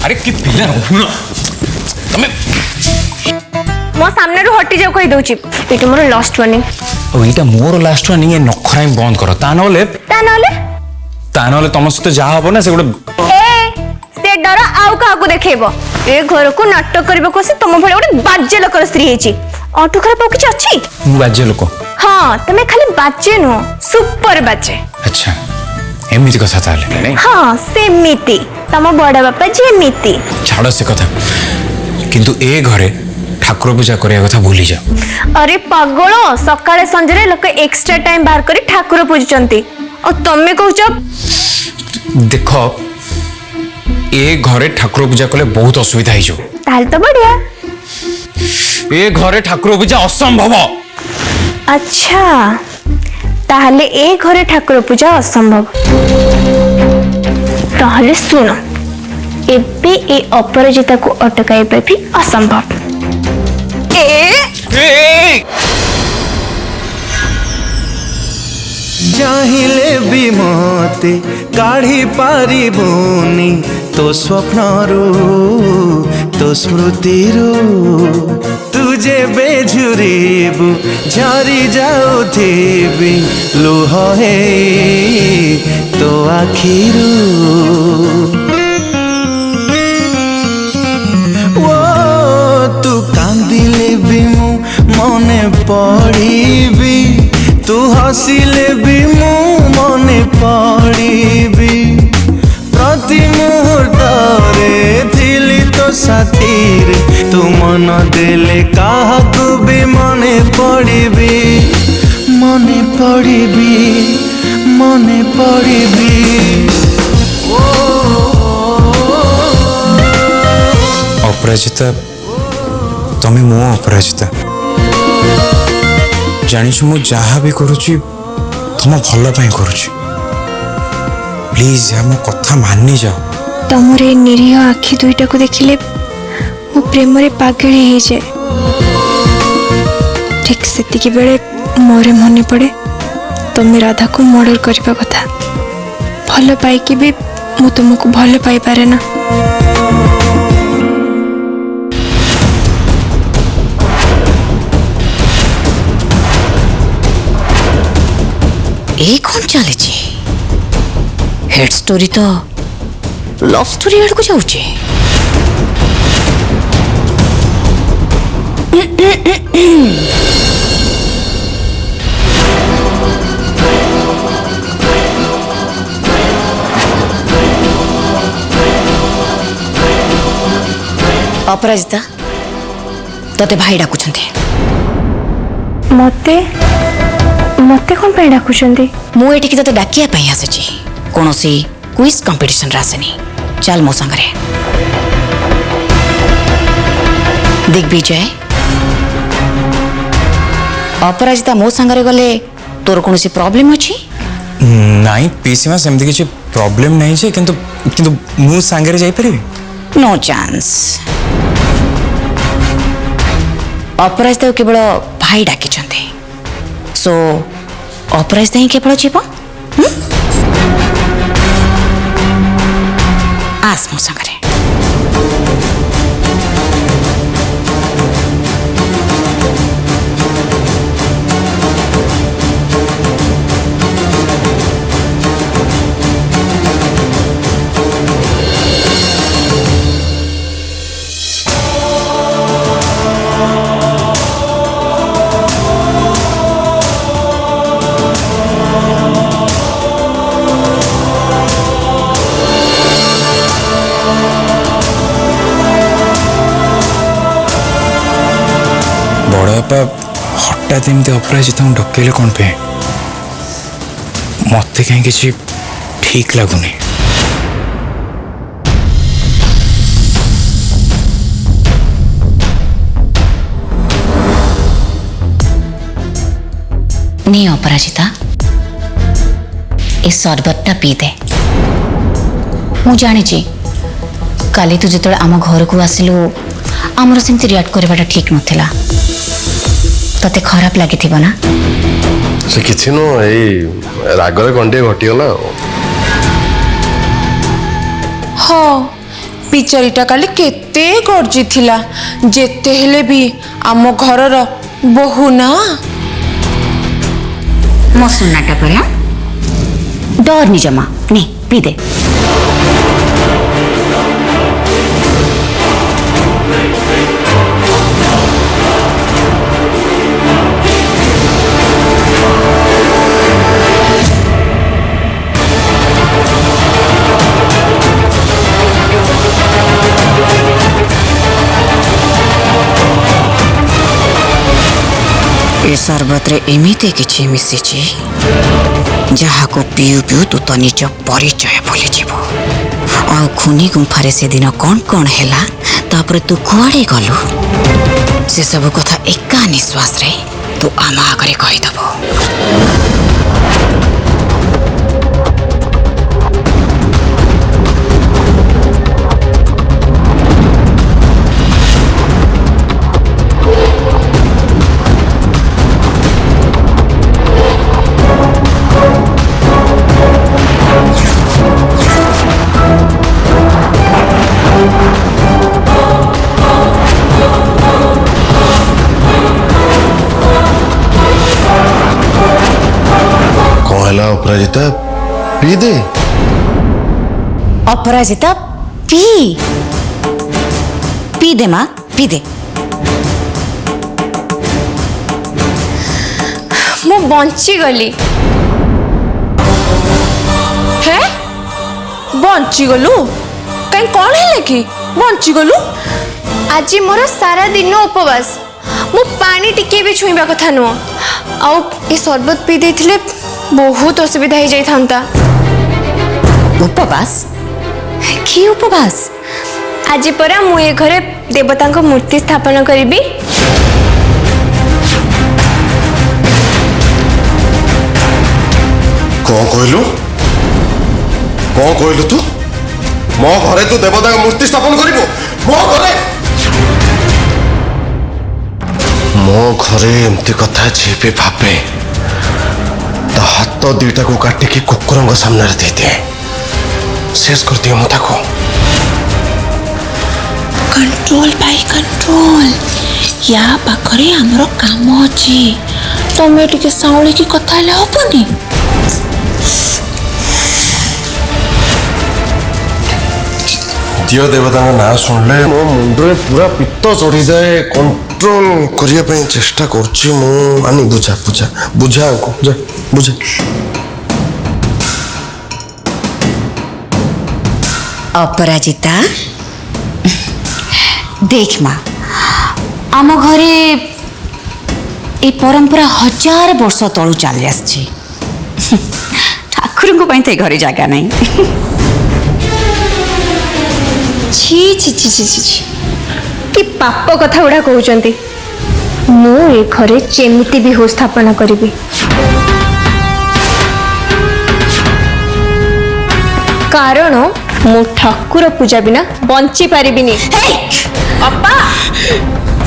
अरे कि पिला तमे मो सामने रो हटी जाओ कहि दोची एटा मोर लास्ट वार्निंग ओ इटा मोर लास्ट वार्निंग ए नखराई बंद करो ता नले तम सहित जा हबो ना से गोटे ए से डर आउ का को देखेबो ए घर को नाटक करबो को से तुम भले गोटे बाज्य लोकर स्त्री हेची ऑटो खराब हो किछ अछि मु बाज्य लोक हां तमे खाली बाज्य नो सुपर बाज्य अच्छा एमिति कथा ताले नहीं हां सेमिति तम बड़ा बापा जे मिति छाड़ से कथा किंतु ए घरे ठाकुर पूजा करिया कथा भूली जाओ अरे पागल सकाळे संजरे लोक एक्स्ट्रा टाइम बाहर करी ठाकुर पूजचंती और तमे कहउछ देखो ए घरे ठाकुर पूजा कले बहुत असुविधा हिजो ताल तो बढ़िया ए घरे ठाकुर पूजा असंभव अच्छा ताहले ए घरे ठाकुर पूजा असंभव ताहले सुनो एबे ए अपराजिता को अटकाइबा भी असंभव चाहिले भी मते काढ़ी पारिबुनी तो स्वप्नरू तो स्मृतिरू तुझे बेझुरीबु झरी जाउथिबि लुह हे तो आखिरू तू कांदिले भी मु मने पड़ीबी तू हसिले भी मु मने पड़ीबी प्रति मुहूर्त रे थिली तो साथी तू मन देले काहाकू भी मने पड़ीबी मने पड़ीबी मने पड़ीबी अपराजिता तमे मो अपराजिता जानिछु मु जहा भी करूची तुम भल पाई करूची प्लीज या मो कथा मानी जाओ तमरे निरीह आखि दुईटा को देखिले मो प्रेम रे पागल हे जाए ठीक सेतिकी बेले मोरे मने पड़े तमे राधा को मर्डर करबा कथा भल पाई कि भी मु तुमको भल पाई पारे ना ए कौन चले हेड स्टोरी तो लव स्टोरी आड़ को जाऊे अपराजिता तते भाई डाकुछन्ते मते मते कौन पे डाकुछन्ते मु एठी तते डाकिया पई आसेची कोनोसी क्विज कंपटीशन रासेनी चल मो संगरे दिग्विजय अपराजिता मो संगरे गले तोर कोनोसी प्रॉब्लम अछि नाई पीसीमा सेमति किछि प्रॉब्लम नहीं छे किंतु किंतु मु संगरे जाई परिबे नो चांस अपराजिता केवल भाई डाकी सो अपराजिता ही केवल जीव आस मो संगरे बड़ापा हठात एमती अपराजिता ढकेले कौन पे मत कहीं किसी ठीक लगुनि नी अपराजिता ए सरबतटा पी दे मु जानी काली तू जो आम घर को आसिलु आमर सेमती रिएक्ट करवाटा ठीक नथिला तते खराब लगी ना से किसी नु रागरे कंटे घटी गला हो बिचारीटा काली केते गर्जी थिला जेते हेले भी आम घरर बहु ना मो सुनाटा पर डर नि जमा ने पी दे ए शरबत रे एमिते किछि मिसिछि जहा को पियु पियु तू तो निज परिचय भूली जीवो आ खुनी गुंफारे से दिन कौन कौन हैला तापर तू कुआड़े गलु से सब कथा एका निश्वास रे तू आमा आगरे कहि दबो अपराजिता पी दे अपराजिता पी पी दे माँ पी दे मु बंची गली है बंची गलु कहीं कौन है कि बंची गलु आज मोर सारा दिन उपवास मु पानी टिके भी छुईबा कथा नुह आउ ए शरबत पी देथिले बहुत असुविधा हो जाता उपवास कि उपवास आज परा मु ए घरे देवता को मूर्ति स्थापन करी कौन कहलु तू मो घरे तू देवता मूर्ति स्थापन करिबो मो घरे एमती कथा जीपे भापे हाथ दीटा को काटिकी कुकुर सामने दे दिए शेष कर दिए मता को कंट्रोल भाई कंट्रोल या पाखरे हमरो काम अछि तमे टिके साउली की कथा ले हबनी दियो देवता का ना सुनले मो मुंडरे पूरा पित्त चढ़ी जाए कंट्रोल करिया पे चेष्टा करछि मो आनी बुझा बुझा बुझा को जा बुझा अपराजिता देख माँ आम घरे ए परंपरा 1000 वर्ष तलू चली आसी ठाकुर को घरे जगह नहीं छी छी छी छी छी कि पाप कथा गुड़ा कहते मु ए घरे जेमिति भी हो स्थापना करी कारण मु ठाकुर पूजा बिना बंची पारिबिनी अपा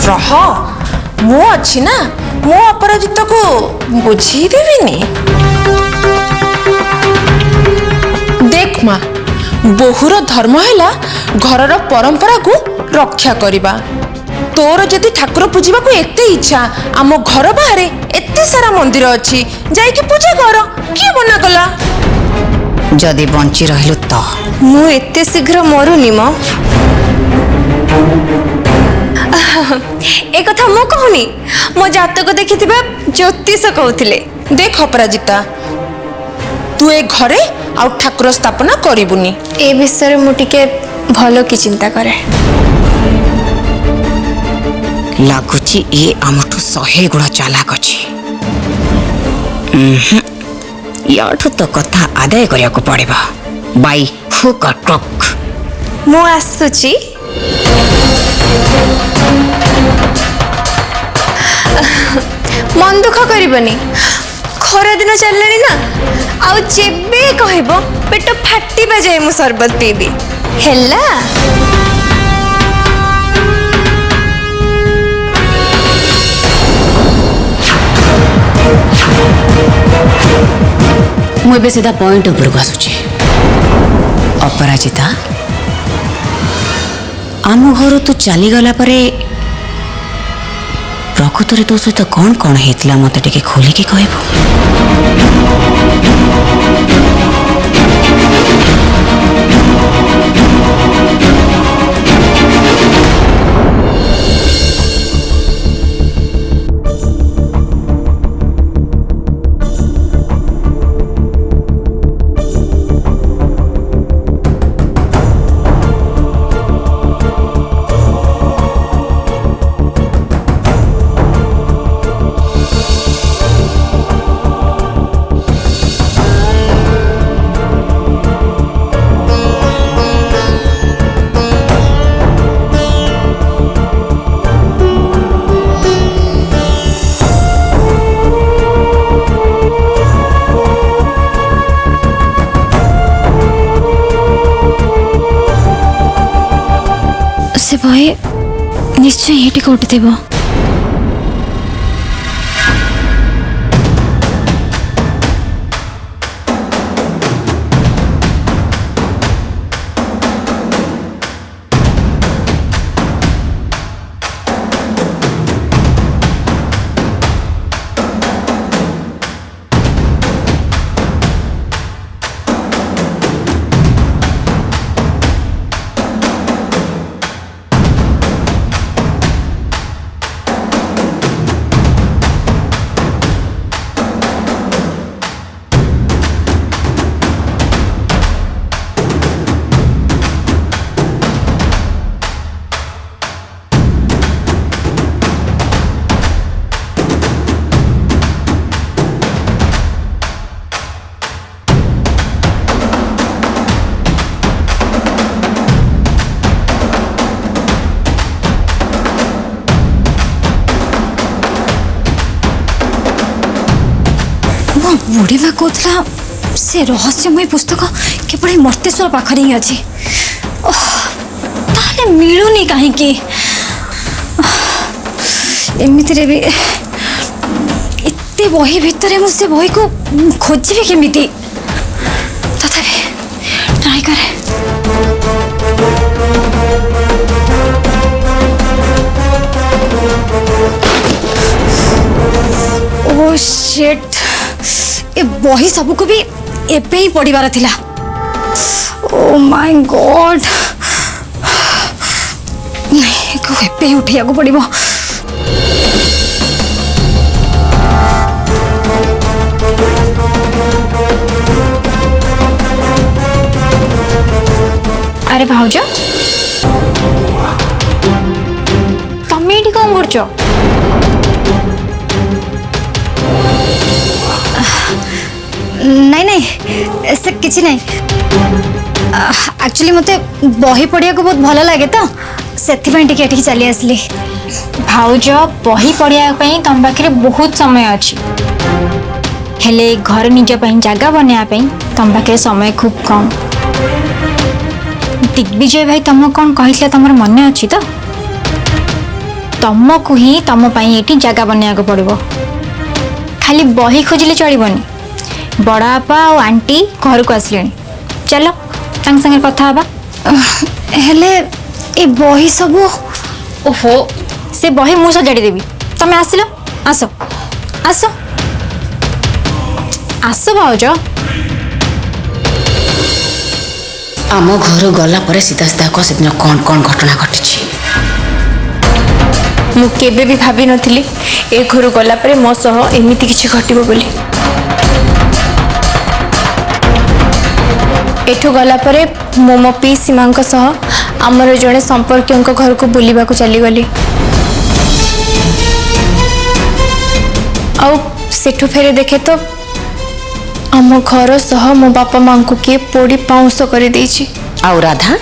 रह मु अछि ना मु अपराजिता को बुझी देबिनी देख माँ बहुर धर्म हैला घरर परंपरा को रक्षा करिबा तोर जदि ठाकुर पूजिबा को एते इच्छा आम घर बाहरे एते सारा मंदिर अछि जाई के पूजा कर के मना कला जदि बंची रहिलु तो मु एते शीघ्र मरुनी म ए कथा मु कहूनी मो जातक देखिथिबा ज्योतिष कहउथिले देख अपराजिता तू ए घरे आ ठाकुर स्थापना करिबुनी ए विषय मु टिके भलो की चिंता करे लागुची ये आमठू 100 गुणा चालाक अछि याठू तो कथा आदाय करिया को पड़ेबा बाई हुक टक मु आसुची मन दुख करबनी खरा दिन चललानी ना आउ जेबे कहबो पेट फाटिबा जाए मु शरबत पीबी हेला मु एबे सीधा पॉइंट ऊपर को आसुची अपराजिता आम घर तू चलीगला प्रकृत तो सहित कौन कौन होता मत टे खोलिकी कहबू। से बहे निश्चय ये कोटि थी। बुढ़ी माँ कहला से रहस्यमय पुस्तक केवल मर्तेश्वर पाखरे ही अच्छी मिलूनी कहीं एमती भी एते बही भितर मुझे बही को खोजी केमी तथापि ट्राई करे। ओ शिट, ए बही सबू को भी एबे ही पढ़िबार थिला। ओ माय गॉड, नहीं को एबे ही उठिया को पड़िबो। अरे भाउज, तमे एठी कौन करछो? नहीं नहीं से किसी नहीं, एक्चुअली मते बही पढ़िया को बहुत भल लगे तो सेथिपई टिके एठी चली आसली। भाउज, बही पढ़िया पई तम पाखरे बहुत समय अछि, हेले घर निज पई जगह बनया पई तम पाखरे समय खूब कम। दिग्विजय भाई तुम कौन कहितले तमर मने अछि तो? तुमको ही तुम पई एठी जगह बनया को पड़िबो, खाली बही खोजिले चलिबनी। बड़ापा और आंटी घर को आसले, चलो तंग संगे कथा हबा। हेले ए बही सब, ओहो से बही मु सजाड़ी देबी, तमे आसिलो, आसो आसो आसो भाउज। आम घर गला परे सीधा सीधा कह से दिन कौन कौन घटना घटी। मु केबे भी भाभी नथिली ए घर गला परे मो सह एमिति किछि घटिबो बोली। एठो गला परे मो पीसी मां सह आमर जड़े संपर्कियों घर को बुलिबा को चली गली। आउ सेठो फेरे देखे तो आम घर सह मो बापा मां को किए पोड़ी पाउंस कर देछि। आउ राधा,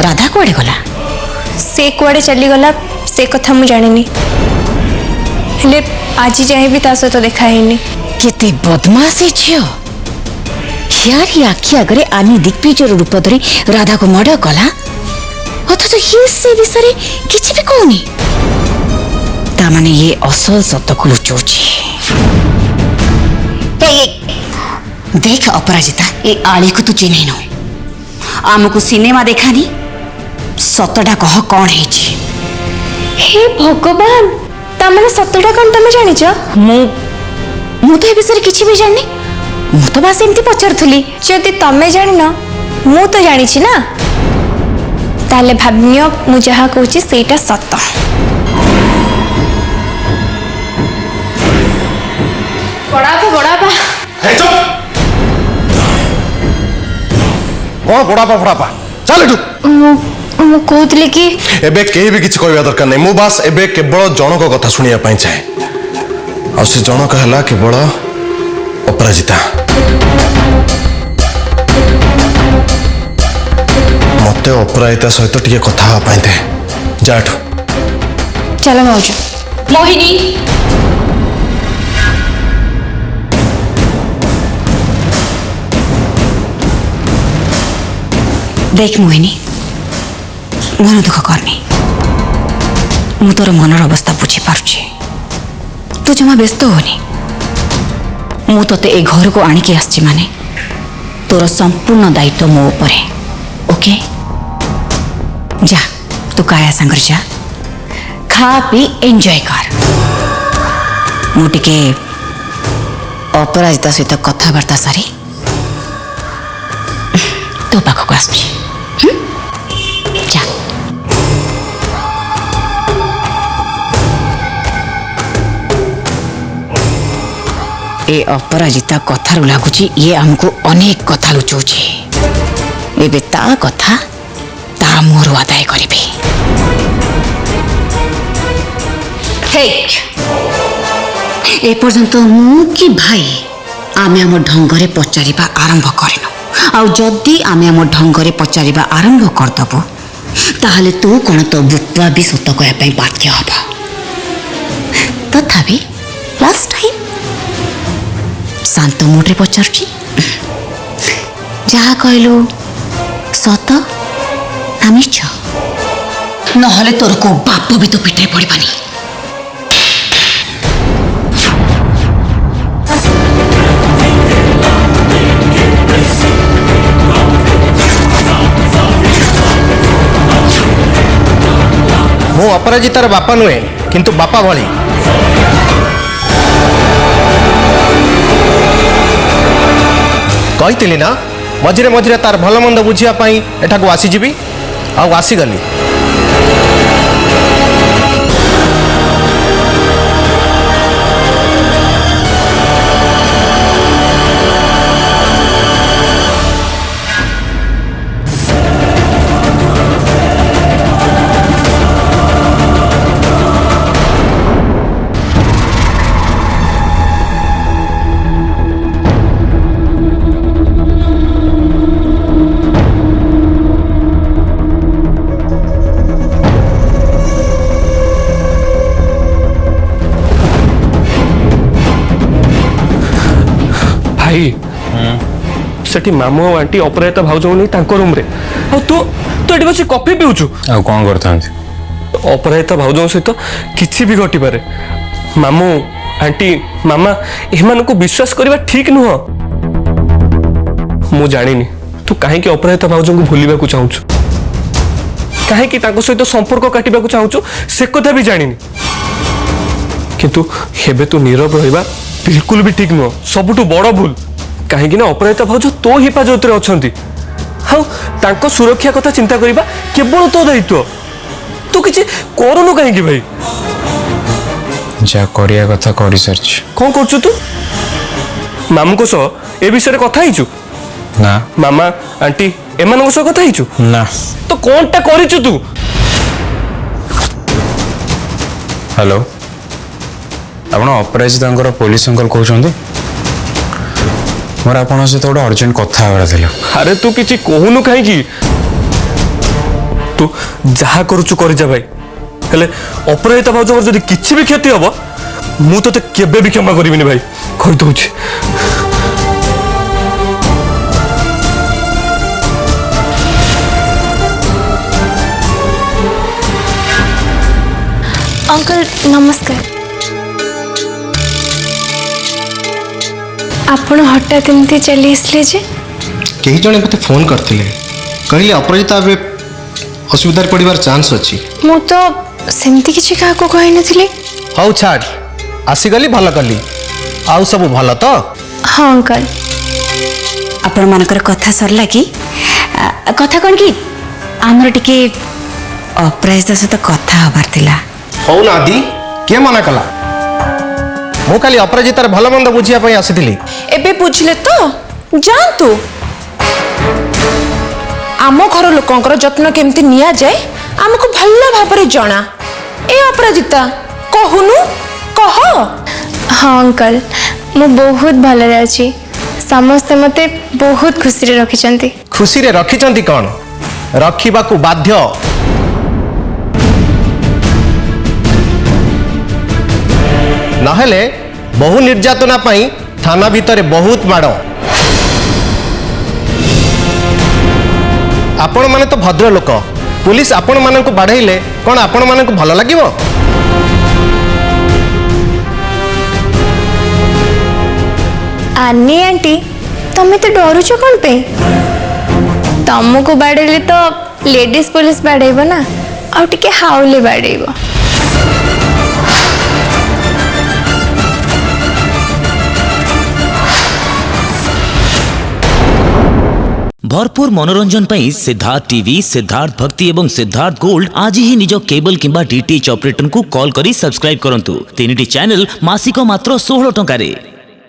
राधा कुआडे गला? से कुआडे चली गला से कथा मु जानिनी, हेले आज जाए भी ता सहित देखा हैनी। केते बदमाश झियो, यार आखि आगे आनी दिग्विजय रूप धरी राधा को मर्डर कला, अथच ये से विषय किछि भी कहूनी। तामाने ये असल सत्य को लुचौछि। देख अपराजिता, ये आली को तू चिन्ह नो, आमको सिनेमा देखानी ସତଟା କହ କ'ଣ ହେଇଛି? हे भगवान ताମାନେ ସତଟା କ'ଣ ତମେ ଜାଣିଛ? ମୁଁ ତ ଏ ବିଷୟରେ କିଛି ବି ଜାଣିନି। ମୁଁ ତ ବାସ୍ ଏମିତି ପଚାରୁଥିଲି। ଯଦି ତମେ ଜାଣିନ ମୁଁ ତ ଜାଣିଛି ନା, ତାହେଲେ ଭାବିନିଅ ମୁଁ ଯାହା କହୁଛି ସେଇଟା ସତ। ବଡ଼ାପା କ'ଣ ପଡ଼ାପା ଚାଲ ଏଠୁ। ମୁଁ କହୁଥିଲି କି ଏବେ କେହି ବି କିଛି କହିବା ଦରକାର ନାହିଁ। ମୁଁ ବାସ୍ ଏବେ କେବଳ ଜଣକ କଥା ଶୁଣିବା ପାଇଁ ଚାହେଁ, ଆଉ ସେ ଜଣକ ହେଲା କେବଳ ଅପରାଜିତା। ମତେ ଅପରାଜିତା ସହିତ ଟିକେ କଥା ହେବା ପାଇଁ ଦେ। ଯା ଏଠୁ। ଚାଲ ଭାଉଜ। ମୋହିନୀ, देख मोहिनी, मन दुख करनी। मु तोर मनर अवस्था बुझी पारुछि। तू जमा व्यस्त होनी। मु तोते ए घर को आणिकी आछि माने तोर संपूर्ण दायित्व मो ऊपर। ओके जा, तू काया संगर जा, खा पी एंजॉय कर। मु टिके अपराजिता सहित कथबार्ता सारी तो पाखक आसुछि। जा। ए अपराजिता कथारू लगुची ये हमको अनेक कथा लुचौची। एबे ता कथा ता मोर आदाय करिबे। हे ए पर्यंत मु कि भाई आमे हम ढंगरे पचारिबा आरंभ करिनु। आउ जदि आमे हम ढंगरे पचारिबा आरंभ करदबो ताहले तू कोन तो बुप्पा भी सत कहया पई बाध्य हबा। तथापि लास्ट टाइम शांत मुड्रे पचारुची। जहा कहलु सत ना मिछ, नहले तोर को बाप भी तो पिटरे पड़िबानी। मु अपराजितार बापा नुहे, किंतु बापा भली। कही ना मझिरे मझिरे तार भल मंद बुझापी एठाक आसीजी आसीगली। भाई सेठी मामू और आंटी अपराजिता भाउज नहीं तांको रूम रे आ तू तो एठी बसी कॉफी पिउछु आ कौन करता अपराजिता भाउज सहित किछि भी घटी पारे मामू आंटी मामा एमान को विश्वास करबा ठीक नुह मु जानिनी तू काहे कि अपराजिता भाउज को भूलिबा को चाहूछु काहे कि ताको सहित संपर्क काटिबा को चाहूछु से कथा भी जानिनी किंतु हेबे तू नीरव रहिबा बिल्कुल भी ठीक नुह सबुठु बड़ भूल कहीं ना अपराजिता भाउज तो हिफाजत रे अछंती हाउ तांको सुरक्षा कथा चिंता करिबा केवल तो दायित्व तू किछि करनु काहे कि भाई जा करिया कथा करि सर्च कौन करछु तू मामू को सो ए विषय कथा हिचु ना मामा आंटी एमान सो कथा हिचु ना तो कोनटा करिछु तू हेलो आपण अपराजिता पुलिस अंकल कहते मोर आपन सहित गोटे अर्जेंट कथा होगा अरे तू किछि कहूनु काहे कि तू जहा करूछु करि जा भाई हेले अपराजिता भाउज जदि किछि भी क्षति हबो मु तते केबे भी क्षमा करिबिनी भाई कहि दउछि अंकल नमस्कार आपण हठात एमती चली आसले जे कई जने मते फोन करथिले कहले अपराजिता असुविधार पड़िबार चांस अछि। ମୁଁ ତ ସେମିତି କିଛି କାହାକୁ କହିନଥିଲି। हौ छाड़ आसीगली भल कली आउ सब भल तो ହଁ ଅଙ୍କଲ। आपण मानकर कथा सरला कि कथा कौन कि आमर टिके अपराजिता सहित कथा हबार थिला। हौ ना आदि के मना कला मु खाली अपराजितार भल मंद बुझिया पई आसीथिली। एबे बुझले तो जातु आम घर लोकंकर जत्न केमती निया जाए आमको भल भाबरे जणा। ए अपराजिता कहूनु कह। ହଁ ଅଙ୍କଲ ମୁଁ ବହୁତ ଭଲରେ ଅଛି। ସମସ୍ତେ ମୋତେ ବହୁତ ଖୁସିରେ ରଖିଛନ୍ତି। खुशी रे रखिचंती कौन रखिबाकू बाध्य। नहेले बहु निर्यातना पाई थाना भितरे बहुत माड़। आपण माने तो भद्र लोक पुलिस आपण मानक बाढ़ेले कौन आपण मानक भल लागिवो। आनी आंटी तमें तो डरुच कौन पे? तुमको बाड़ेले तो लेडीज पुलिस बाड़ेब ना आउ टिके हाउले बाड़ेब। भरपूर मनोरंजन पर सिद्धार्थ टीवी, सिद्धार्थ भक्ति एवं सिद्धार्थ गोल्ड आज ही निज केबल किंबा डीटीएच ऑपरेटर को कॉल करी सब्सक्राइब करंतु। तीनिटी चैनल मासिक मात्र 16 टंका रे।